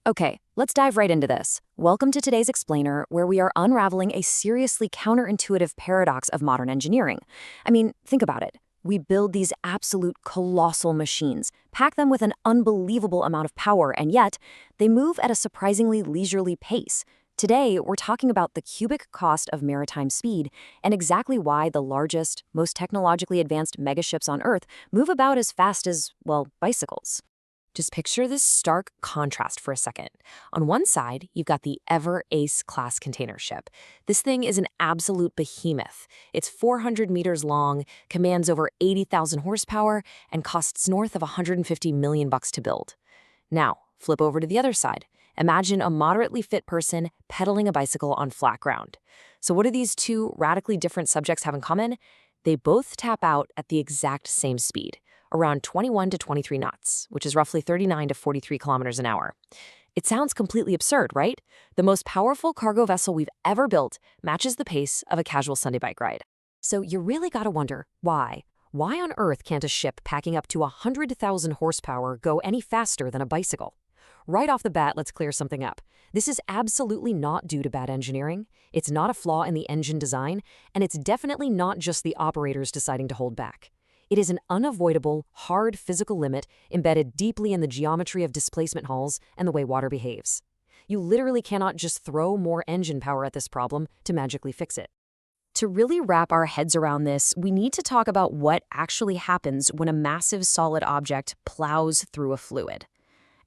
Okay, let's dive right into this. Welcome to today's explainer, where we are unraveling a seriously counterintuitive paradox of modern engineering. I mean, think about it. We build these absolute colossal machines, pack them with an unbelievable amount of power, and yet they move at a surprisingly leisurely pace. Today, we're talking about the cubic cost of maritime speed and exactly why the largest, most technologically advanced megaships on Earth move about as fast as, well, bicycles. Just picture this stark contrast for a second. On one side, you've got the Ever Ace class container ship. This thing is an absolute behemoth. It's 400 meters long, commands over 80,000 horsepower, and costs north of $150 million to build. Now, flip over to the other side. Imagine a moderately fit person pedaling a bicycle on flat ground. So what do these two radically different subjects have in common? They both tap out at the exact same speed, around 21 to 23 knots, which is roughly 39 to 43 kilometers an hour. It sounds completely absurd, right? The most powerful cargo vessel we've ever built matches the pace of a casual Sunday bike ride. So you really gotta wonder, why? Why on earth can't a ship packing up to 100,000 horsepower go any faster than a bicycle? Right off the bat, let's clear something up. This is absolutely not due to bad engineering, it's not a flaw in the engine design, and it's definitely not just the operators deciding to hold back. It is an unavoidable, hard physical limit embedded deeply in the geometry of displacement halls and the way water behaves. You literally cannot just throw more engine power at this problem to magically fix it. To really wrap our heads around this, we need to talk about what actually happens when a massive solid object plows through a fluid.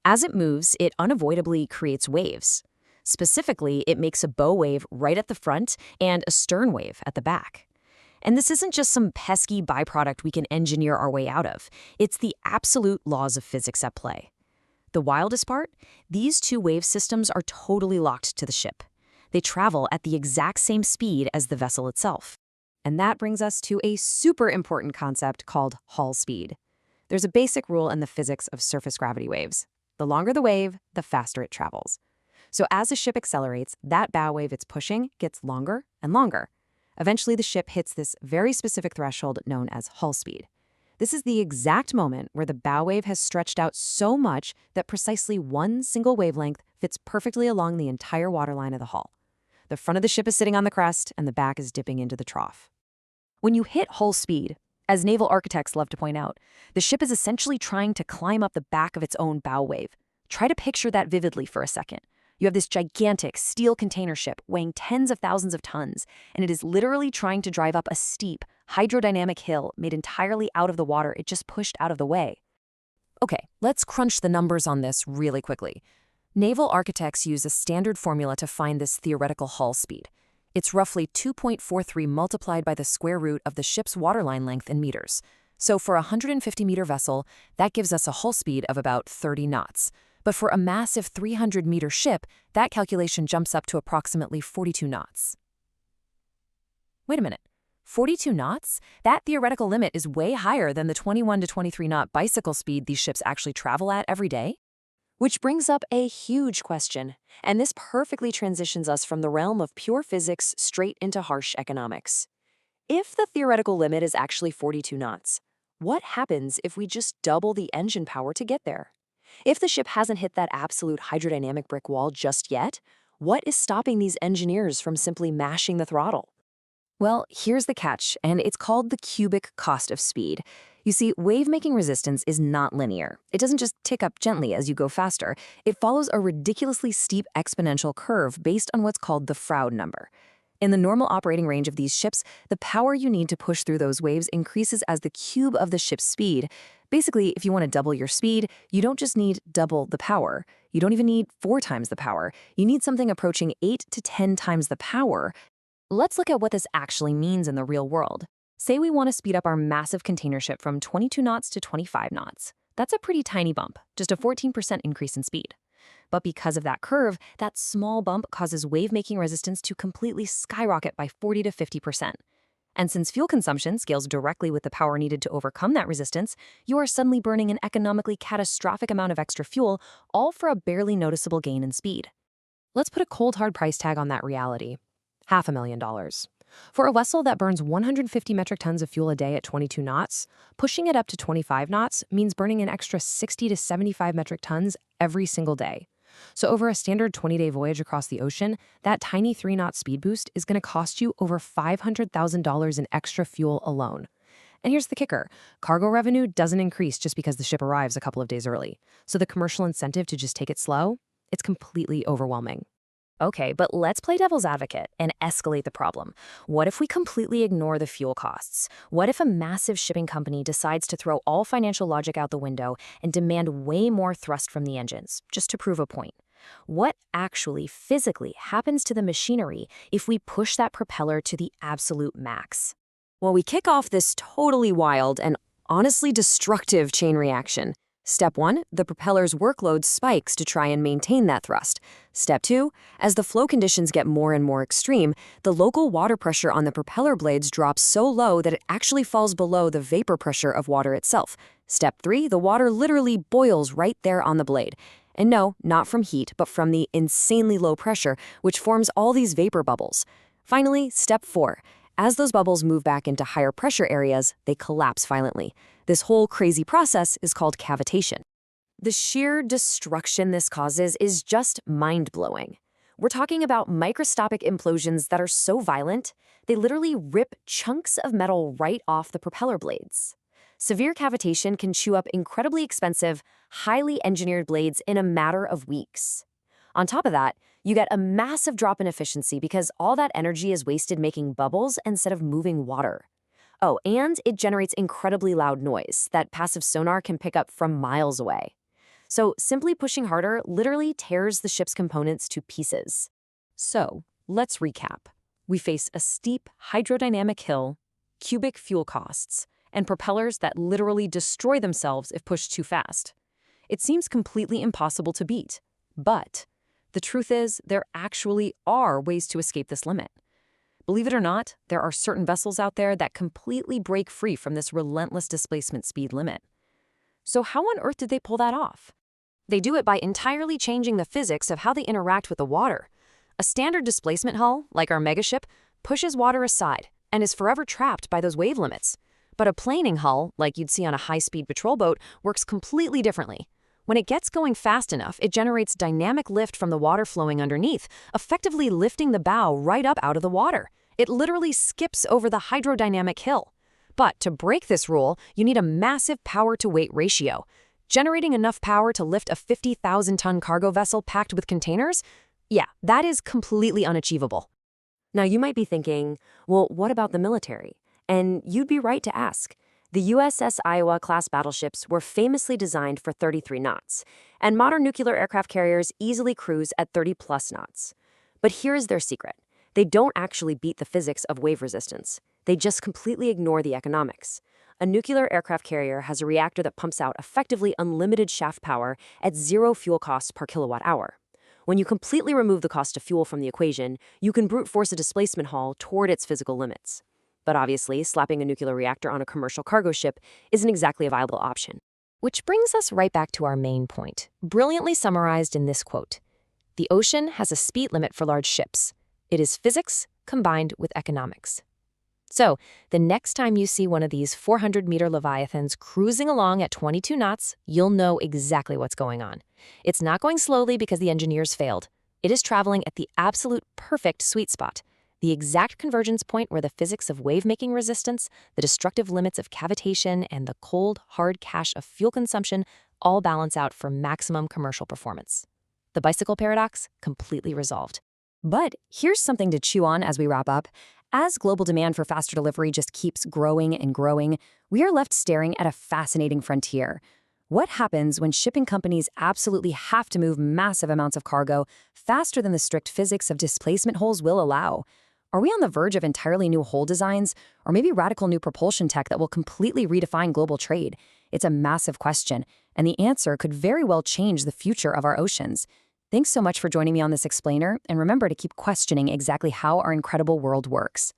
As it moves, it unavoidably creates waves. Specifically, it makes a bow wave right at the front and a stern wave at the back. And this isn't just some pesky byproduct we can engineer our way out of. It's the absolute laws of physics at play. The wildest part? These two wave systems are totally locked to the ship. They travel at the exact same speed as the vessel itself. And that brings us to a super important concept called Hall speed. There's a basic rule in the physics of surface gravity waves. The longer the wave, the faster it travels. So as the ship accelerates, that bow wave it's pushing gets longer and longer. Eventually, the ship hits this very specific threshold known as hull speed. This is the exact moment where the bow wave has stretched out so much that precisely one single wavelength fits perfectly along the entire waterline of the hull. The front of the ship is sitting on the crest, and the back is dipping into the trough. When you hit hull speed, as naval architects love to point out, the ship is essentially trying to climb up the back of its own bow wave. Try to picture that vividly for a second. You have this gigantic steel container ship weighing tens of thousands of tons, and it is literally trying to drive up a steep, hydrodynamic hill made entirely out of the water it just pushed out of the way. Okay, let's crunch the numbers on this really quickly. Naval architects use a standard formula to find this theoretical hull speed. It's roughly 2.43 multiplied by the square root of the ship's waterline length in meters. So for a 150-meter vessel, that gives us a hull speed of about 30 knots. But for a massive 300-meter ship, that calculation jumps up to approximately 42 knots. Wait a minute. 42 knots? That theoretical limit is way higher than the 21 to 23 knot bicycle speed these ships actually travel at every day? Which brings up a huge question, and this perfectly transitions us from the realm of pure physics straight into harsh economics. If the theoretical limit is actually 42 knots, what happens if we just double the engine power to get there? If the ship hasn't hit that absolute hydrodynamic brick wall just yet, what is stopping these engineers from simply mashing the throttle? Well, here's the catch, and it's called the cubic cost of speed. You see, wave-making resistance is not linear. It doesn't just tick up gently as you go faster. It follows a ridiculously steep exponential curve based on what's called the Froude number. In the normal operating range of these ships, the power you need to push through those waves increases as the cube of the ship's speed. Basically, if you want to double your speed, you don't just need double the power. You don't even need 4 times the power. You need something approaching 8 to 10 times the power. Let's look at what this actually means in the real world. Say we want to speed up our massive container ship from 22 knots to 25 knots. That's a pretty tiny bump, just a 14% increase in speed. But because of that curve, that small bump causes wave-making resistance to completely skyrocket by 40 to 50%. And since fuel consumption scales directly with the power needed to overcome that resistance, you are suddenly burning an economically catastrophic amount of extra fuel, all for a barely noticeable gain in speed. Let's put a cold hard price tag on that reality. $500,000. For a vessel that burns 150 metric tons of fuel a day at 22 knots, pushing it up to 25 knots means burning an extra 60 to 75 metric tons every single day. So over a standard 20-day voyage across the ocean, that tiny 3-knot speed boost is going to cost you over $500,000 in extra fuel alone. And here's the kicker. Cargo revenue doesn't increase just because the ship arrives a couple of days early. So the commercial incentive to just take it slow, it's completely overwhelming. Okay, but let's play devil's advocate and escalate the problem. What if we completely ignore the fuel costs? What if a massive shipping company decides to throw all financial logic out the window and demand way more thrust from the engines, just to prove a point? What actually physically happens to the machinery if we push that propeller to the absolute max? Well, we kick off this totally wild and honestly destructive chain reaction. Step 1, the propeller's workload spikes to try and maintain that thrust. Step 2, as the flow conditions get more and more extreme, the local water pressure on the propeller blades drops so low that it actually falls below the vapor pressure of water itself. Step 3, the water literally boils right there on the blade. And no, not from heat, but from the insanely low pressure, which forms all these vapor bubbles. Finally, step 4. As those bubbles move back into higher pressure areas, they collapse violently. This whole crazy process is called cavitation. The sheer destruction this causes is just mind-blowing. We're talking about microscopic implosions that are so violent, they literally rip chunks of metal right off the propeller blades. Severe cavitation can chew up incredibly expensive, highly engineered blades in a matter of weeks. On top of that, you get a massive drop in efficiency because all that energy is wasted making bubbles instead of moving water. Oh, and it generates incredibly loud noise that passive sonar can pick up from miles away. So simply pushing harder literally tears the ship's components to pieces. So let's recap. We face a steep hydrodynamic hill, cubic fuel costs, and propellers that literally destroy themselves if pushed too fast. It seems completely impossible to beat, but the truth is, there actually are ways to escape this limit. Believe it or not, there are certain vessels out there that completely break free from this relentless displacement speed limit. So how on earth did they pull that off? They do it by entirely changing the physics of how they interact with the water. A standard displacement hull, like our megaship, pushes water aside and is forever trapped by those wave limits. But a planing hull, like you'd see on a high-speed patrol boat, works completely differently. When it gets going fast enough, it generates dynamic lift from the water flowing underneath, effectively lifting the bow right up out of the water. It literally skips over the hydrodynamic hill. But to break this rule, you need a massive power-to-weight ratio. Generating enough power to lift a 50,000-ton cargo vessel packed with containers? Yeah, that is completely unachievable. Now you might be thinking, well, what about the military? And you'd be right to ask. The USS Iowa-class battleships were famously designed for 33 knots, and modern nuclear aircraft carriers easily cruise at 30-plus knots. But here's their secret. They don't actually beat the physics of wave resistance. They just completely ignore the economics. A nuclear aircraft carrier has a reactor that pumps out effectively unlimited shaft power at zero fuel costs per kilowatt hour. When you completely remove the cost of fuel from the equation, you can brute force a displacement hull toward its physical limits. But obviously, slapping a nuclear reactor on a commercial cargo ship isn't exactly a viable option. Which brings us right back to our main point, brilliantly summarized in this quote. The ocean has a speed limit for large ships. It is physics combined with economics. So, the next time you see one of these 400-meter Leviathans cruising along at 22 knots, you'll know exactly what's going on. It's not going slowly because the engineers failed. It is traveling at the absolute perfect sweet spot. The exact convergence point where the physics of wave-making resistance, the destructive limits of cavitation, and the cold, hard cash of fuel consumption all balance out for maximum commercial performance. The bicycle paradox completely resolved. But here's something to chew on as we wrap up. As global demand for faster delivery just keeps growing and growing, we are left staring at a fascinating frontier. What happens when shipping companies absolutely have to move massive amounts of cargo faster than the strict physics of displacement hulls will allow? Are we on the verge of entirely new hull designs, or maybe radical new propulsion tech that will completely redefine global trade? It's a massive question, and the answer could very well change the future of our oceans. Thanks so much for joining me on this explainer, and remember to keep questioning exactly how our incredible world works.